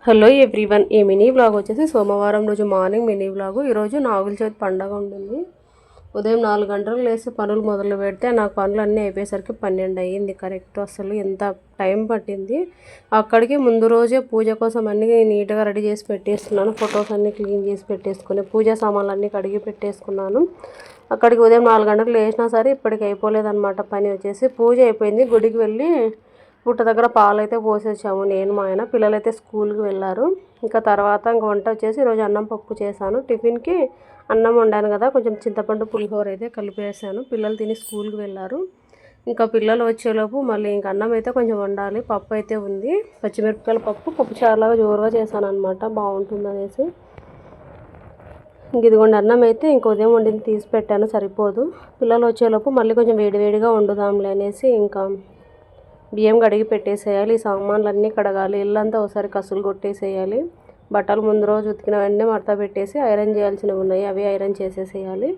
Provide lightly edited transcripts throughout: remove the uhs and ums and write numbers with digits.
Hello everyone, ఈ mini vlog వచ్చేసి సోమవారం రోజు మార్నింగ్ మినీ వ్లాగు. ఈరోజు నాగుల చవితి పండగ ఉంటుంది. ఉదయం 4 గంటలకు లేసి పనులు మొదలు పెడితే నాకు పనులు అన్నీ అయిపోయేసరికి 12 అయ్యింది కరెక్ట్. అసలు ఎంత టైం పట్టింది. అక్కడికి ముందు రోజే పూజ కోసం అన్నీ నీట్గా రెడీ చేసి పెట్టేస్తున్నాను. ఫొటోస్ అన్నీ క్లీన్ చేసి పెట్టేసుకుని పూజా సామాన్లు అన్నీ కడిగి పెట్టేసుకున్నాను. అక్కడికి ఉదయం 4 గంటలకు లేచినా సరే ఇప్పటికి అయిపోలేదన్నమాట. పని వచ్చేసి పూజ అయిపోయింది. గుడికి వెళ్ళి పుట్ట దగ్గర పాలైతే పోసేసాము నేను మా ఆయన. పిల్లలైతే స్కూల్కి వెళ్ళారు. ఇంకా తర్వాత వంట వచ్చేసి ఈరోజు అన్నం పప్పు చేశాను. టిఫిన్కి అన్నం వండాను కదా, కొంచెం చింతపండు పులిహోర అయితే కలిపేసాను. పిల్లలు తిని స్కూల్కి వెళ్ళారు. ఇంకా పిల్లలు వచ్చేలోపు మళ్ళీ ఇంకా అన్నం అయితే కొంచెం వండాలి. పప్పు అయితే ఉంది, పచ్చిమిరపకాయల పప్పు చారులాగా జోరుగా చేశాను అనమాట, బాగుంటుంది అనేసి. ఇంక ఇదిగోండి అన్నం అయితే ఇంక ఉదయం వండింది తీసి పెట్టాను, సరిపోదు. పిల్లలు వచ్చేలోపు మళ్ళీ కొంచెం వేడివేడిగా వండుదాంలే అనేసి ఇంకా బియ్యం కడిగి పెట్టేసేయాలి. ఈ సామాన్లు అన్నీ కడగాలి. ఇల్లంతా ఒకసారి కసులు కొట్టేసేయాలి. బట్టలు ముందు రోజు ఉతికినవన్నీ మడత పెట్టేసి ఐరన్ చేయాల్సినవి ఉన్నాయి, అవి ఐరన్ చేసేసేయాలి.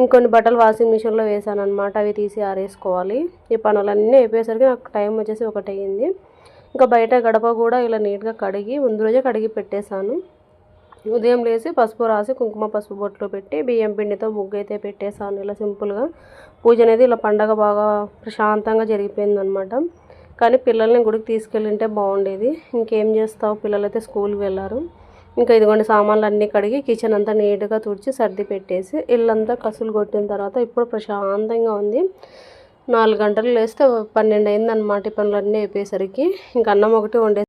ఇంకొన్ని బట్టలు వాషింగ్ మిషన్లో వేసాను అనమాట, అవి తీసి ఆరేసుకోవాలి. ఈ పనులన్నీ అయిపోయేసరికి నాకు టైం వచ్చేసి 1 అయ్యింది. ఇంకా బయట గడప కూడా ఇలా నీట్గా కడిగి ముందు రోజే కడిగి పెట్టేశాను. ఉదయం లేచి పసుపు రాసి కుంకుమ పసుపు బొట్లు పెట్టి బియ్యం పిండితో ముగ్గు అయితే పెట్టేశాను. ఇలా సింపుల్గా పూజ అనేది ఇలా పండగ బాగా ప్రశాంతంగా జరిగిపోయిందనమాట. కానీ పిల్లల్ని గుడికి తీసుకెళ్ళింటే బాగుండేది. ఇంకేం చేస్తావు, పిల్లలు అయితే స్కూల్కి వెళ్ళారు. ఇంకా ఇదిగోండి సామాన్లు అన్నీ కడిగి కిచెన్ అంతా నీట్గా తుడిచి సర్ది పెట్టేసి ఇల్లంతా కసులు కొట్టిన తర్వాత ఇప్పుడు ప్రశాంతంగా ఉంది. 4 గంటలు లేస్తే 12 అయిందనమాట. ఈ పనులన్నీ అయిపోయేసరికి ఇంకా అన్నం ఒకటి వండే